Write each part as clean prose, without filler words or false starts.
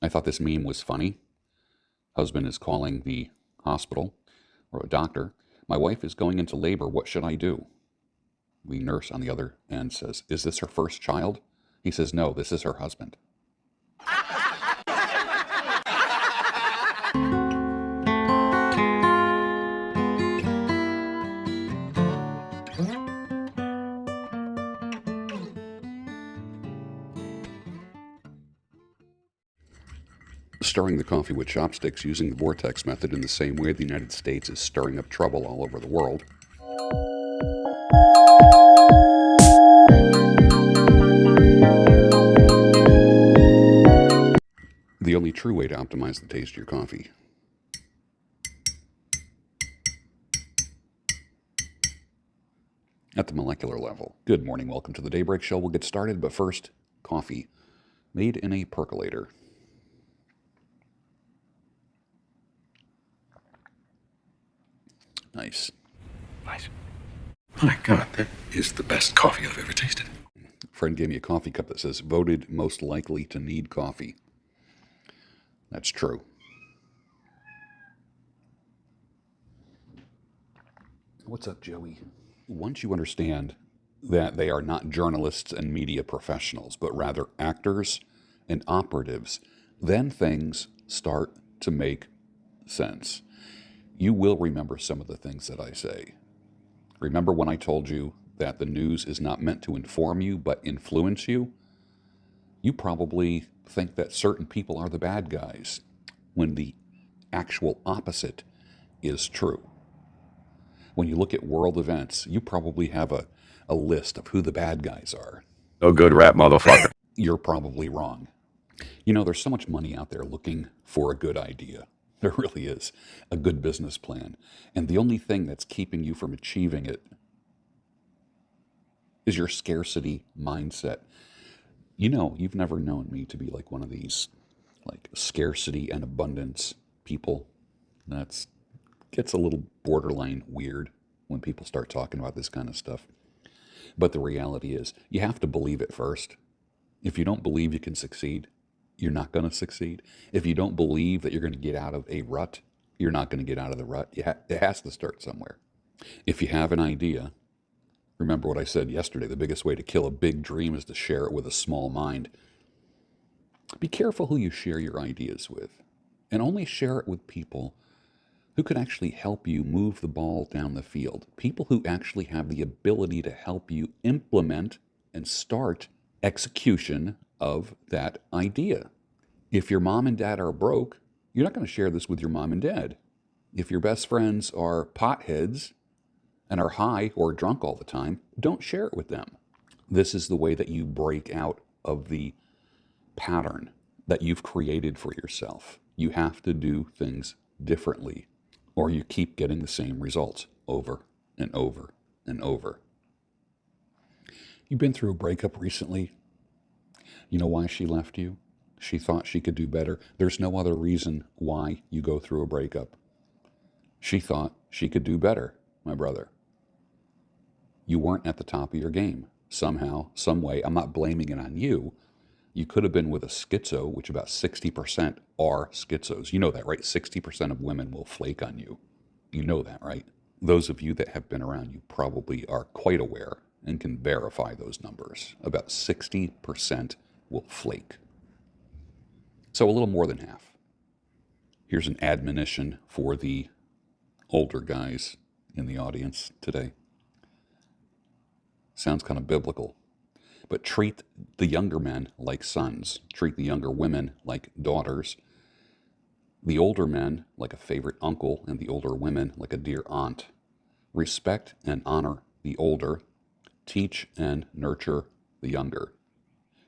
I thought this meme was funny. Husband is calling the hospital or a doctor. My wife is going into labor. What should I do? The nurse on the other end says, is this her first child? He says, no, this is her husband. Stirring the coffee with chopsticks using the vortex method in the same way the United States is stirring up trouble all over the world. The only true way to optimize the taste of your coffee. At the molecular level. Good morning, welcome to the Daybreak Show. We'll get started, but first, coffee. Made in a percolator. Nice. Nice. My God, that is the best coffee I've ever tasted. A friend gave me a coffee cup that says, voted most likely to need coffee. That's true. What's up, Joey? Once you understand that they are not journalists and media professionals, but rather actors and operatives, then things start to make sense. You will remember some of the things that I say. Remember when I told you that the news is not meant to inform you, but influence you? You probably think that certain people are the bad guys, when the actual opposite is true. When you look at world events, you probably have a list of who the bad guys are. Oh, good rap, motherfucker. You're probably wrong. You know, there's so much money out there looking for a good idea. There really is a good business plan. And the only thing that's keeping you from achieving it is your scarcity mindset. You know, you've never known me to be like one of these like scarcity and abundance people. That's gets a little borderline weird when people start talking about this kind of stuff. But the reality is you have to believe it first. If you don't believe you can succeed, you're not going to succeed. If you don't believe that you're going to get out of a rut, you're not going to get out of the rut. It has to start somewhere. If you have an idea, remember what I said yesterday, the biggest way to kill a big dream is to share it with a small mind. Be careful who you share your ideas with, and only share it with people who can actually help you move the ball down the field. People who actually have the ability to help you implement and start execution of that idea. If your mom and dad are broke, you're not going to share this with your mom and dad. If your best friends are potheads and are high or drunk all the time, don't share it with them. This is the way that you break out of the pattern that you've created for yourself. You have to do things differently, or you keep getting the same results over and over and over. You've been through a breakup recently. You know why she left you? She thought she could do better. There's no other reason why you go through a breakup. She thought she could do better, my brother. You weren't at the top of your game. Somehow, some way, I'm not blaming it on you. You could have been with a schizo, which about 60% are schizos. You know that, right? 60% of women will flake on you. You know that, right? Those of you that have been around you probably are quite aware and can verify those numbers. About 60% will flake. So a little more than half. Here's an admonition for the older guys in the audience today. Sounds kind of biblical. But treat the younger men like sons. Treat the younger women like daughters. The older men like a favorite uncle, and the older women like a dear aunt. Respect and honor the older. Teach and nurture the younger.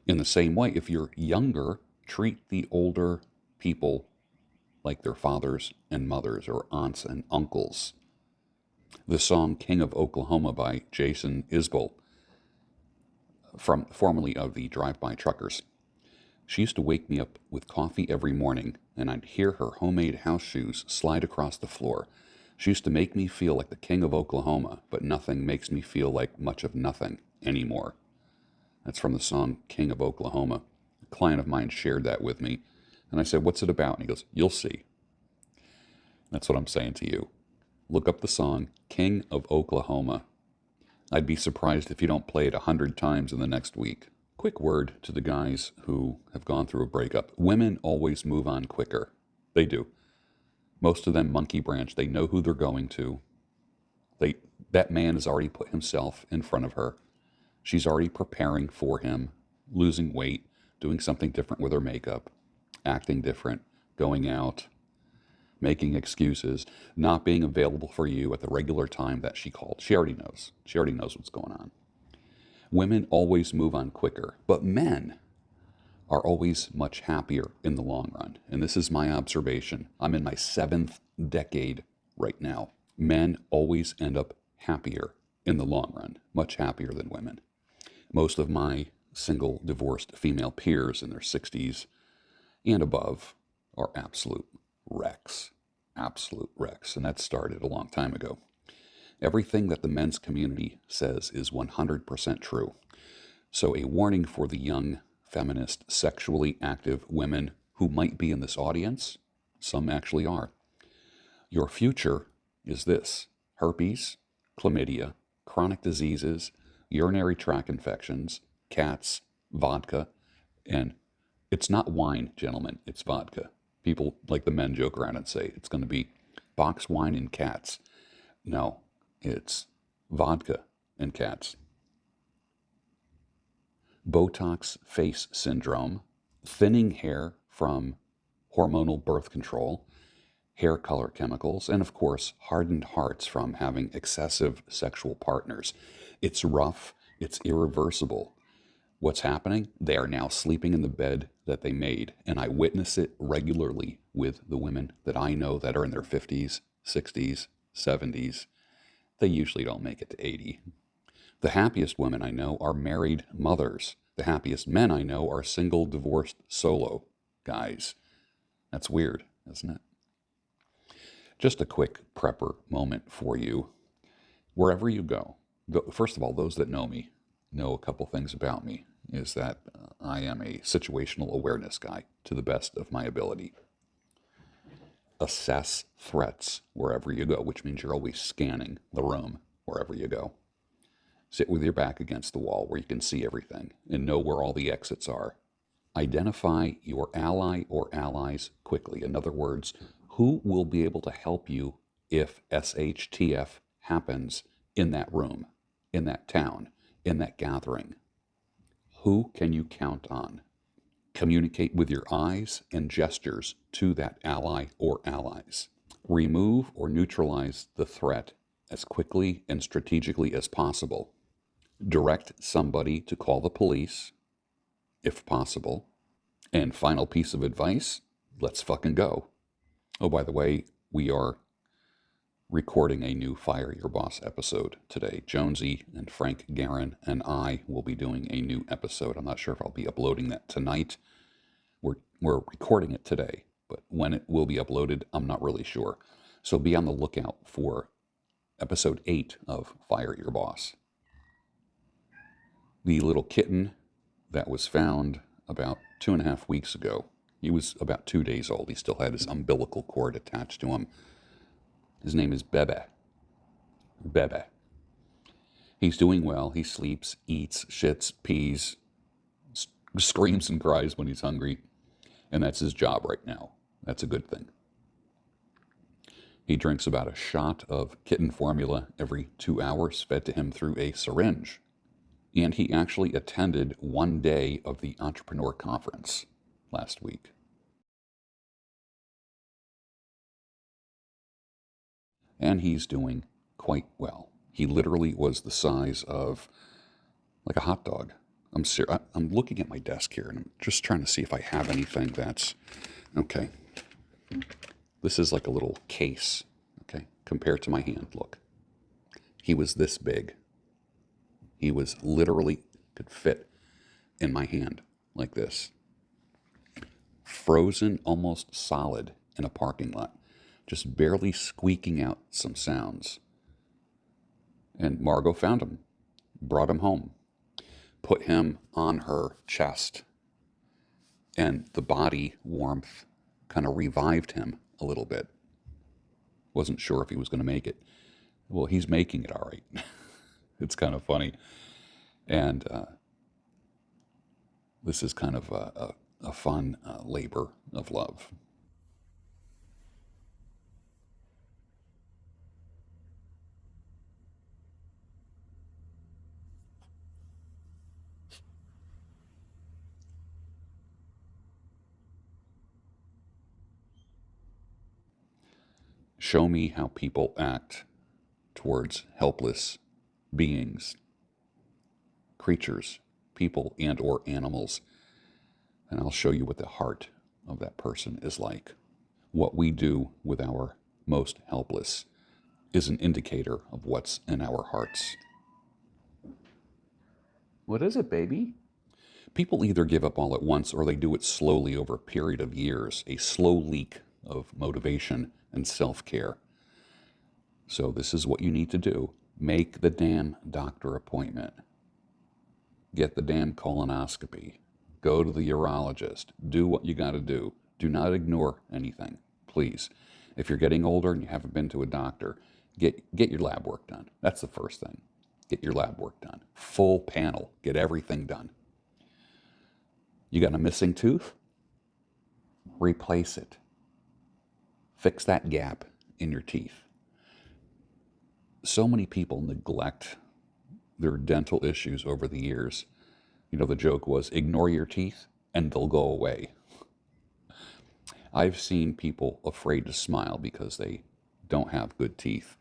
In the same way, if you're younger, treat the older people like their fathers and mothers, or aunts and uncles. The song King of Oklahoma by Jason Isbell, formerly of the Drive-By Truckers. She used to wake me up with coffee every morning, and I'd hear her homemade house shoes slide across the floor. She used to make me feel like the king of Oklahoma, but nothing makes me feel like much of nothing anymore. That's from the song King of Oklahoma. A client of mine shared that with me And I said, what's it about? And he goes, you'll see. That's what I'm saying to you. Look up the song King of Oklahoma. I'd be surprised if you don't play it 100 times in the next week. Quick word to the guys who have gone through a breakup. Women always move on quicker. They do. Most of them monkey branch. They know who they're going to. That man has already put himself in front of her. She's already preparing for him, losing weight, doing something different with her makeup, acting different, going out, making excuses, not being available for you at the regular time that she called. She already knows. She already knows what's going on. Women always move on quicker, but men are always much happier in the long run. And this is my observation. I'm in my 7th decade right now. Men always end up happier in the long run, much happier than women. Most of my single divorced female peers in their 60s and above are absolute wrecks. Absolute wrecks. And that started a long time ago. Everything that the men's community says is 100% true. So a warning for the young, feminist, sexually active women who might be in this audience. Some actually are. Your future is this: herpes, chlamydia, chronic diseases, urinary tract infections, cats, vodka, and it's not wine, gentlemen, it's vodka. People like the men joke around and say it's going to be box wine and cats. No, it's vodka and cats. Botox face syndrome, thinning hair from hormonal birth control, hair color chemicals, and of course, hardened hearts from having excessive sexual partners. It's rough, it's irreversible. What's happening? They are now sleeping in the bed that they made, and I witness it regularly with the women that I know that are in their 50s, 60s, 70s. They usually don't make it to 80. The happiest women I know are married mothers. The happiest men I know are single, divorced, solo guys. That's weird, isn't it? Just a quick prepper moment for you. Wherever you go, first of all, those that know me know a couple things about me, is that I am a situational awareness guy to the best of my ability. Assess threats wherever you go, which means you're always scanning the room wherever you go. Sit with your back against the wall where you can see everything and know where all the exits are. Identify your ally or allies quickly. In other words, who will be able to help you if SHTF happens in that room, in that town, in that gathering? Who can you count on? Communicate with your eyes and gestures to that ally or allies. Remove or neutralize the threat as quickly and strategically as possible. Direct somebody to call the police, if possible. And final piece of advice, let's fucking go. Oh, by the way, we are recording a new Fire Your Boss episode today. Jonesy and Frank Guerin and I will be doing a new episode. I'm not sure if I'll be uploading that tonight. We're recording it today, but when it will be uploaded, I'm not really sure. So be on the lookout for episode 8 of Fire Your Boss. The little kitten that was found about 2.5 weeks ago, he was about 2 days old. He still had his umbilical cord attached to him. His name is Bebe. Bebe. He's doing well. He sleeps, eats, shits, pees, screams and cries when he's hungry. And that's his job right now. That's a good thing. He drinks about a shot of kitten formula every 2 hours, fed to him through a syringe. And he actually attended one day of the Entrepreneur Conference last week. And he's doing quite well. He literally was the size of like a hot dog. I'm looking at my desk here and I'm just trying to see if I have anything that's okay. This is like a little case, okay, compared to my hand. Look, he was this big. He was literally could fit in my hand like this. Frozen, almost solid in a parking lot, just barely squeaking out some sounds. And Margot found him, brought him home, put him on her chest, And the body warmth kind of revived him a little bit. Wasn't sure if he was going to make it. Well, he's making it all right. It's kind of funny. And this is kind of a fun labor of love. Show me how people act towards helpless beings, creatures, people, and or animals, and I'll show you what the heart of that person is like. What we do with our most helpless is an indicator of what's in our hearts. What is it, baby? People either give up all at once or they do it slowly over a period of years, a slow leak of motivation and self-care. So this is what you need to do. Make the damn doctor appointment. Get the damn colonoscopy. Go to the urologist. Do what you got to do. Do not ignore anything, please. If you're getting older and you haven't been to a doctor, get your lab work done. That's the first thing. Get your lab work done. Full panel. Get everything done. You got a missing tooth? Replace it. Fix that gap in your teeth. So many people neglect their dental issues over the years. You know, the joke was, ignore your teeth and they'll go away. I've seen people afraid to smile because they don't have good teeth.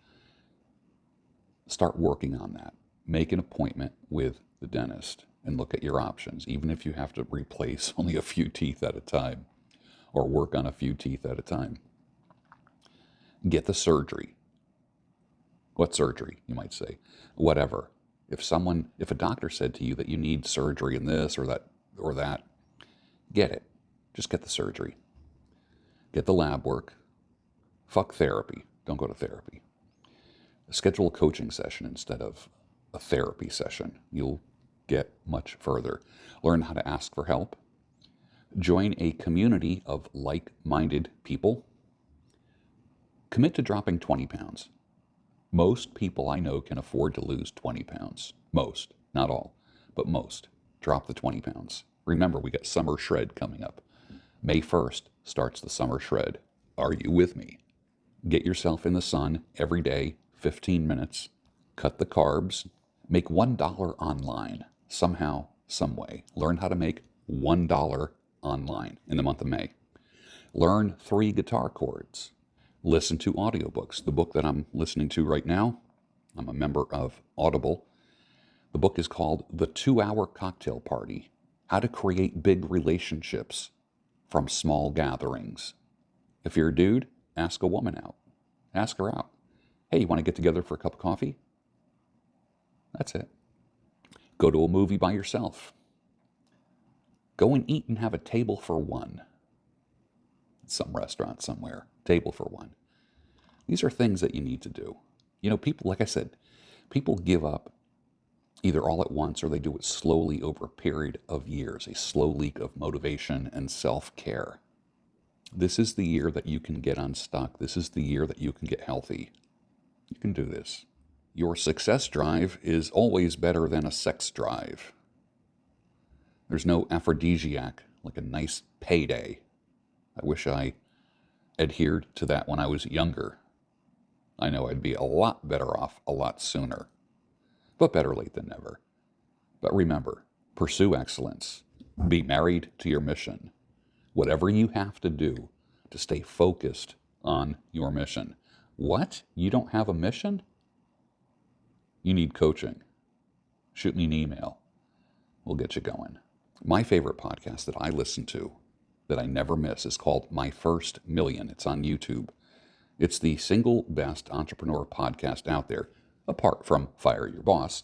Start working on that. Make an appointment with the dentist and look at your options, even if you have to replace only a few teeth at a time or work on a few teeth at a time. Get the surgery. What surgery, you might say? Whatever. If a doctor said to you that you need surgery in this or that, get it. Just get the surgery. Get the lab work. Fuck therapy. Don't go to therapy. Schedule a coaching session instead of a therapy session. You'll get much further. Learn how to ask for help. Join a community of like-minded people. Commit to dropping 20 pounds. Most people I know can afford to lose 20 pounds. Most, not all, but most. Drop the 20 pounds. Remember, we got Summer Shred coming up. May 1st starts the Summer Shred. Are you with me? Get yourself in the sun every day, 15 minutes. Cut the carbs. Make $1 online. Somehow, some way. Learn how to make $1 online in the month of May. Learn 3 guitar chords. Listen to audiobooks. The book that I'm listening to right now, I'm a member of Audible. The book is called The 2-Hour Cocktail Party: How to Create Big Relationships from Small Gatherings. If you're a dude, ask a woman out. Ask her out. Hey, you want to get together for a cup of coffee? That's it. Go to a movie by yourself. Go and eat and have a table for one. Some restaurant somewhere. Table for one. These are things that you need to do. You know, people, like I said, people give up either all at once or they do it slowly over a period of years, a slow leak of motivation and self-care. This is the year that you can get unstuck. This is the year that you can get healthy. You can do this. Your success drive is always better than a sex drive. There's no aphrodisiac like a nice payday. I wish I adhered to that when I was younger. I know I'd be a lot better off a lot sooner. But better late than never. But remember, pursue excellence. Be married to your mission. Whatever you have to do to stay focused on your mission. What? You don't have a mission? You need coaching. Shoot me an email. We'll get you going. My favorite podcast that I listen to, that I never miss, is called My First Million. It's on YouTube. It's the single best entrepreneur podcast out there, apart from Fire Your Boss.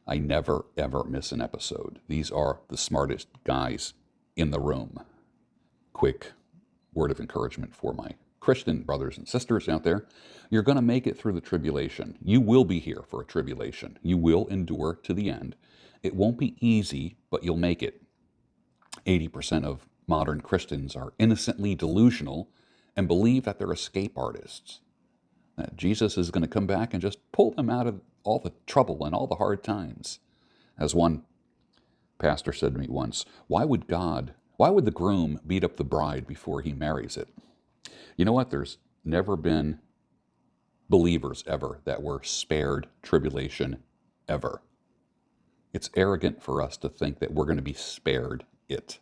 I never, ever miss an episode. These are the smartest guys in the room. Quick word of encouragement for my Christian brothers and sisters out there. You're going to make it through the tribulation. You will be here for a tribulation. You will endure to the end. It won't be easy, but you'll make it. 80% of modern Christians are innocently delusional and believe that they're escape artists, that Jesus is going to come back and just pull them out of all the trouble and all the hard times. As one pastor said to me once, why would the groom beat up the bride before he marries it? You know what? There's never been believers ever that were spared tribulation ever. It's arrogant for us to think that we're going to be spared it.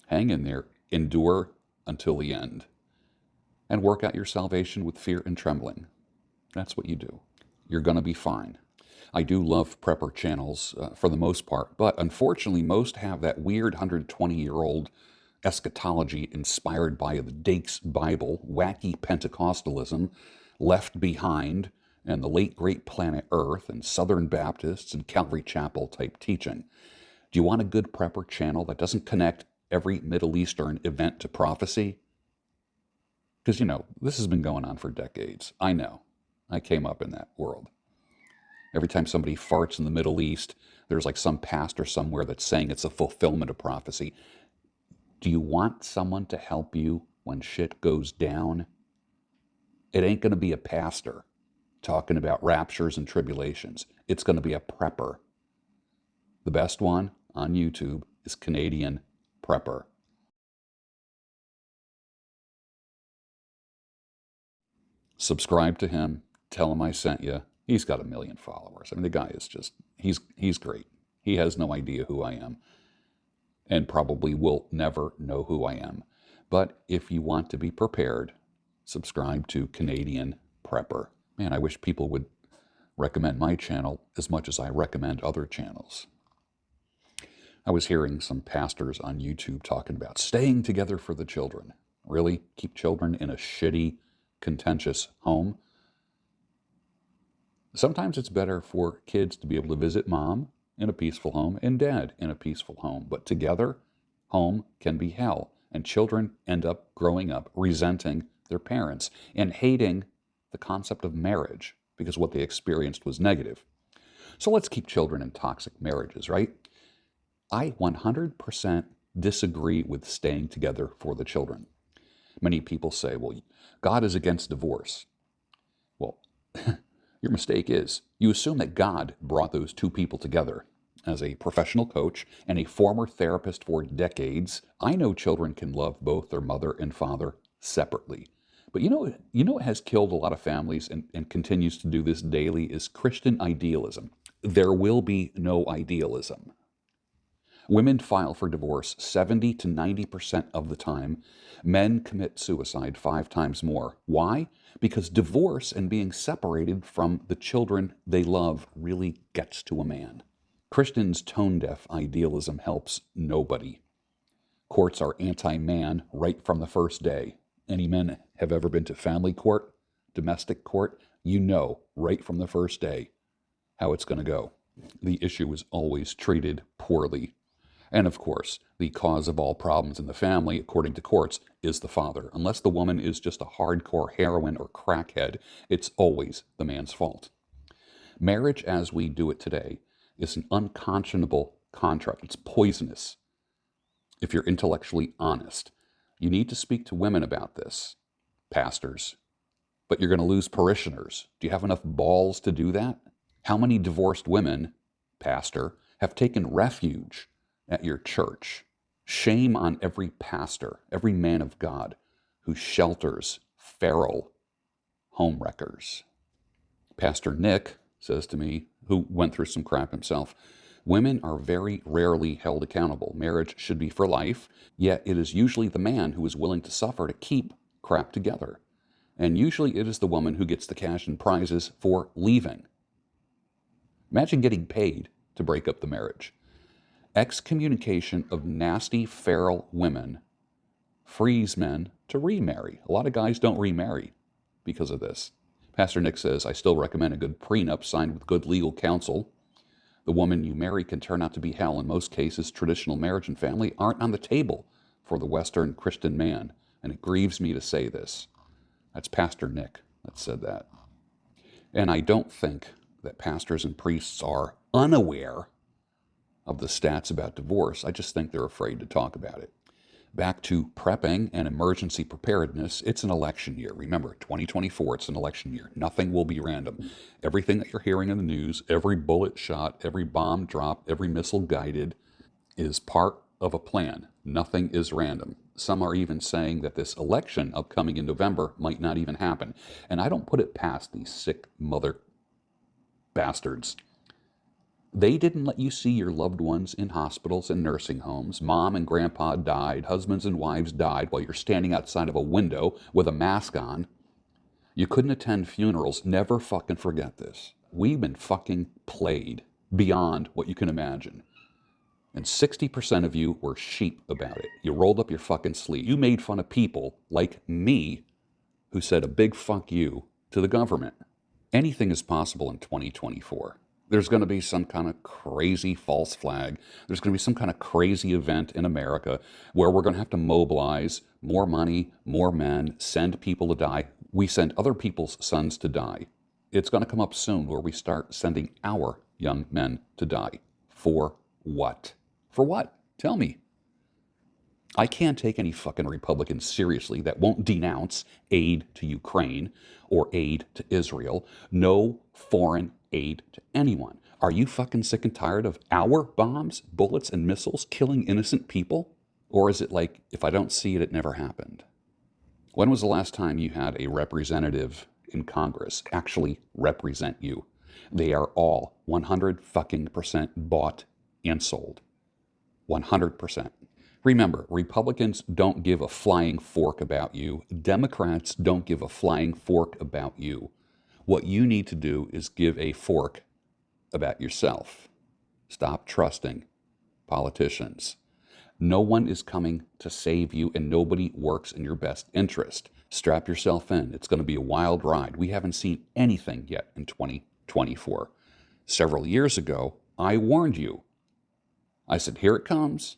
Hang in there, endure until the end, and work out your salvation with fear and trembling. That's what you do. You're going to be fine. I do love prepper channels for the most part, but unfortunately most have that weird 120-year-old eschatology inspired by the Dake's Bible, wacky Pentecostalism, Left Behind, and the late great Planet Earth, and Southern Baptists and Calvary Chapel type teaching. Do you want a good prepper channel that doesn't connect every Middle Eastern event to prophecy? Because, this has been going on for decades. I know. I came up in that world. Every time somebody farts in the Middle East, there's like some pastor somewhere that's saying it's a fulfillment of prophecy. Do you want someone to help you when shit goes down? It ain't going to be a pastor talking about raptures and tribulations. It's going to be a prepper. The best one on YouTube is Canadian Prepper. Subscribe to him. Tell him I sent you. He's got 1 million followers. I mean, the guy is just, he's great. He has no idea who I am and probably will never know who I am. But if you want to be prepared, subscribe to Canadian Prepper. Man, I wish people would recommend my channel as much as I recommend other channels. I was hearing some pastors on YouTube talking about staying together for the children. Really? Keep children in a shitty, contentious home? Sometimes it's better for kids to be able to visit mom in a peaceful home and dad in a peaceful home. But together, home can be hell. And children end up growing up resenting their parents and hating the concept of marriage because what they experienced was negative. So let's keep children in toxic marriages, right? I 100% disagree with staying together for the children. Many people say, well, God is against divorce. Well, your mistake is you assume that God brought those two people together. As a professional coach and a former therapist for decades, I know children can love both their mother and father separately. But you know what has killed a lot of families and continues to do this daily is Christian idealism. There will be no idealism. Women file for divorce 70 to 90% of the time. Men commit suicide 5 times more. Why? Because divorce and being separated from the children they love really gets to a man. Christians' tone-deaf idealism helps nobody. Courts are anti-man right from the first day. Any men have ever been to family court, domestic court? You know right from the first day how it's going to go. The issue is always treated poorly. And of course, the cause of all problems in the family, according to courts, is the father. Unless the woman is just a hardcore heroin or crackhead, it's always the man's fault. Marriage as we do it today is an unconscionable contract. It's poisonous. If you're intellectually honest, you need to speak to women about this, pastors. But you're going to lose parishioners. Do you have enough balls to do that? How many divorced women, pastor, have taken refuge at your church? Shame on every pastor, every man of God who shelters feral homewreckers. Pastor Nick says to me, who went through some crap himself, women are very rarely held accountable. Marriage should be for life, yet it is usually the man who is willing to suffer to keep crap together. And usually it is the woman who gets the cash and prizes for leaving. Imagine getting paid to break up the marriage. Excommunication of nasty feral women frees men to remarry. A lot of guys don't remarry because of this. Pastor Nick says, I still recommend a good prenup signed with good legal counsel. The woman you marry can turn out to be hell. In most cases, traditional marriage and family aren't on the table for the Western Christian man. And it grieves me to say this. That's Pastor Nick that said that. And I don't think that pastors and priests are unaware of the stats about divorce. I just think they're afraid to talk about it. back to prepping and emergency preparedness. It's an election year. Remember, 2024, it's an election year. Nothing will be random. Everything that you're hearing in the news, every bullet shot, every bomb drop, every missile guided is part of a plan. Nothing is random. Some are even saying that this election upcoming in November might not even happen. And I don't put it past these sick mother bastards. They didn't let you see your loved ones in hospitals and nursing homes. Mom and grandpa died. Husbands and wives died while you're standing outside of a window with a mask on. You couldn't attend funerals. Never fucking forget this. We've been fucking played beyond what you can imagine. And 60% of you were sheep about it. You rolled up your fucking sleeve. You made fun of people like me who said a big fuck you to the government. Anything is possible in 2024. There's going to be some kind of crazy false flag. There's going to be some kind of crazy event in America where we're going to have to mobilize more money, more men, send people to die. We send other people's sons to die. It's going to come up soon where we start sending our young men to die. For what? For what? Tell me. I can't take any fucking Republicans seriously that won't denounce aid to Ukraine or aid to Israel. No foreign aid to anyone. Are you fucking sick and tired of our bombs, bullets, and missiles killing innocent people? Or is it like, if I don't see it, it never happened? When was the last time you had a representative in Congress actually represent you? They are all 100% bought and sold. 100%. Remember, Republicans don't give a flying fork about you. Democrats don't give a flying fork about you. What you need to do is give a fork about yourself. Stop trusting politicians. No one is coming to save you, and nobody works in your best interest. Strap yourself in. It's going to be a wild ride. We haven't seen anything yet in 2024. Several years ago, I warned you. I said, here it comes.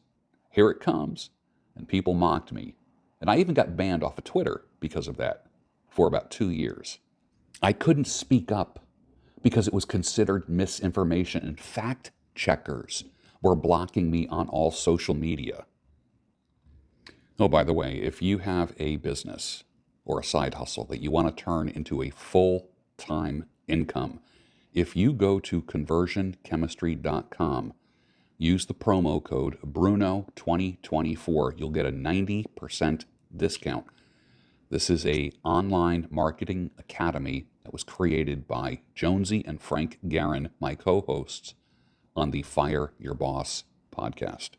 Here it comes. And people mocked me. And I even got banned off of Twitter because of that for about 2 years. I couldn't speak up because it was considered misinformation, and fact checkers were blocking me on all social media. Oh, by the way, if you have a business or a side hustle that you want to turn into a full-time income, if you go to conversionchemistry.com, use the promo code Bruno2024, you'll get a 90% discount. This is an online marketing academy that was created by Jonesy and Frank Guerin, my co-hosts, on the Fire Your Boss podcast.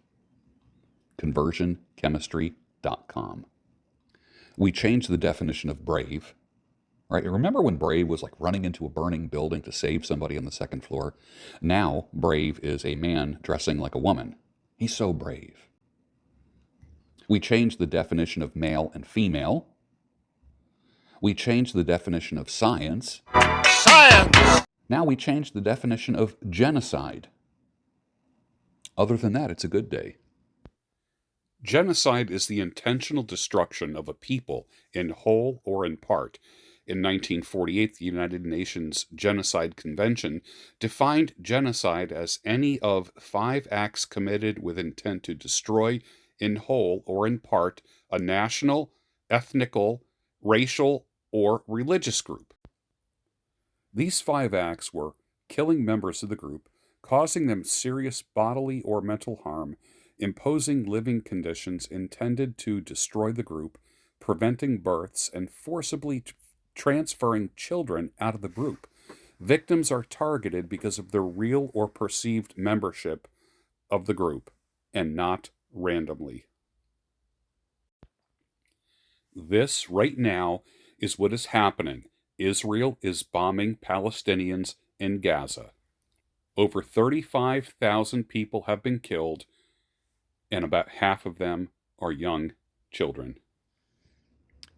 Conversionchemistry.com. We changed the definition of brave. Right? Remember when brave was like running into a burning building to save somebody on the second floor? Now, brave is a man dressing like a woman. He's so brave. We changed the definition of male and female. We changed the definition of science. Science! Now we changed the definition of genocide. Other than that, it's a good day. Genocide is the intentional destruction of a people in whole or in part. In 1948, the United Nations Genocide Convention defined genocide as any of 5 acts committed with intent to destroy, in whole or in part, a national, ethnical, racial, or religious group. These 5 acts were killing members of the group, causing them serious bodily or mental harm, imposing living conditions intended to destroy the group, preventing births, and forcibly transferring children out of the group. Victims are targeted because of their real or perceived membership of the group, and not randomly. This, right now, is what is happening. Israel is bombing Palestinians in Gaza. Over 35,000 people have been killed, and about half of them are young children.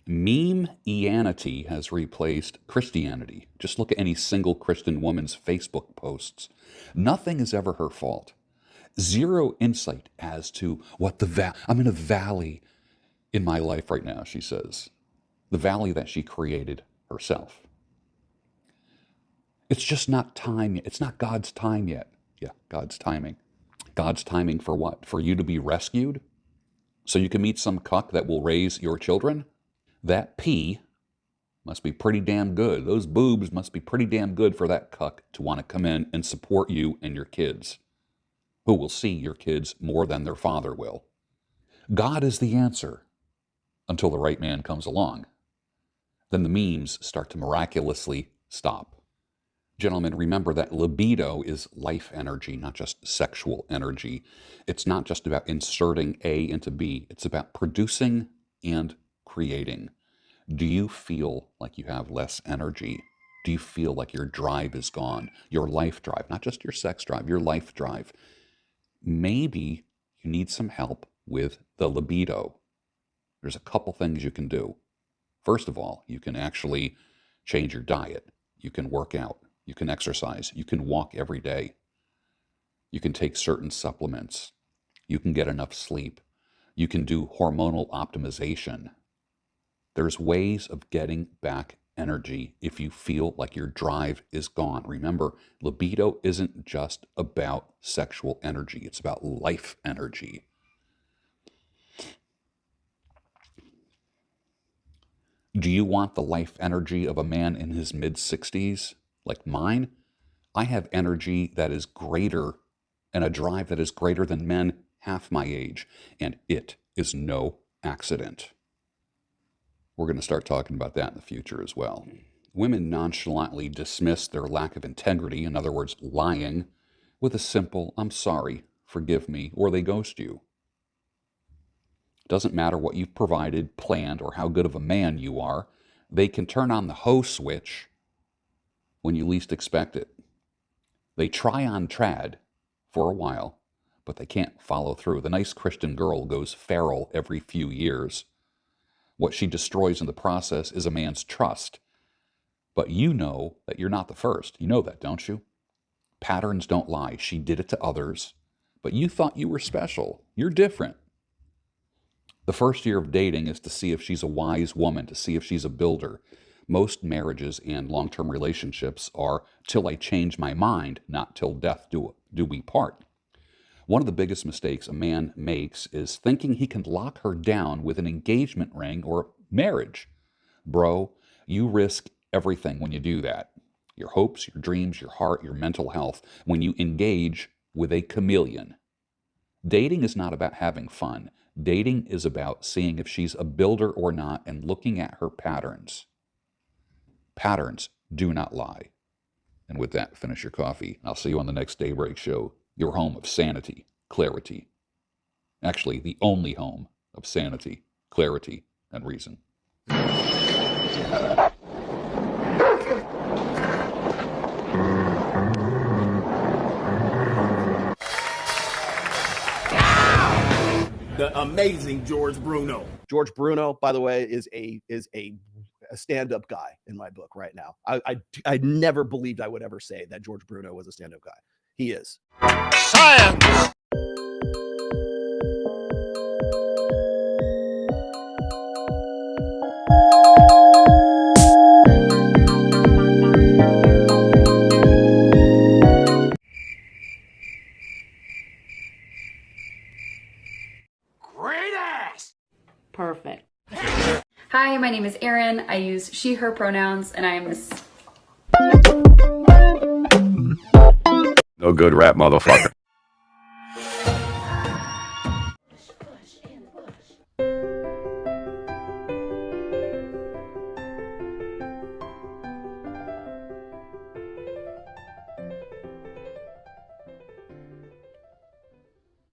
Meme-ianity has replaced Christianity. Just look at any single Christian woman's Facebook posts. Nothing is ever her fault. Zero insight as to what I'm in a valley in my life right now, she says. The valley that she created herself. It's just not time yet. It's not God's time yet. Yeah, God's timing. God's timing for what? For you to be rescued? So you can meet some cuck that will raise your children? That pee must be pretty damn good. Those boobs must be pretty damn good for that cuck to want to come in and support you and your kids, who will see your kids more than their father will. God is the answer until the right man comes along. Then the memes start to miraculously stop. Gentlemen, remember that libido is life energy, not just sexual energy. It's not just about inserting A into B. It's about producing and creating. Do you feel like you have less energy? Do you feel like your drive is gone? Your life drive, not just your sex drive, your life drive. Maybe you need some help with the libido. There's a couple things you can do. First of all, you can actually change your diet. You can work out. You can exercise. You can walk every day. You can take certain supplements. You can get enough sleep. You can do hormonal optimization. There's ways of getting back energy if you feel like your drive is gone. Remember, libido isn't just about sexual energy. It's about life energy. Do you want the life energy of a man in his mid-60s, like mine? I have energy that is greater and a drive that is greater than men half my age, and it is no accident. We're going to start talking about that in the future as well. Women nonchalantly dismiss their lack of integrity, in other words, lying, with a simple, "I'm sorry, forgive me," or they ghost you. Doesn't matter what you've provided, planned, or how good of a man you are, they can turn on the hoe switch when you least expect it. They try on trad for a while, but they can't follow through. The nice Christian girl goes feral every few years. What she destroys in the process is a man's trust. But you know that you're not the first. You know that, don't you? Patterns don't lie. She did it to others, but you thought you were special. You're different. The first year of dating is to see if she's a wise woman, to see if she's a builder. Most marriages and long-term relationships are till I change my mind, not till death do we part. One of the biggest mistakes a man makes is thinking he can lock her down with an engagement ring or marriage. Bro, you risk everything when you do that. Your hopes, your dreams, your heart, your mental health, when you engage with a chameleon. Dating is not about having fun. Dating is about seeing if she's a builder or not and looking at her patterns. Patterns do not lie. And with that, finish your coffee. I'll see you on the next Daybreak Show, your home of sanity, clarity. Actually, the only home of sanity, clarity, and reason. The amazing George Bruno. George Bruno, by the way, is a stand-up guy in my book right now. I never believed I would ever say that George Bruno was a stand-up guy. He is. Science! Great ass! Perfect. Hi, my name is Erin. I use she, her pronouns, and I am No good rap, motherfucker.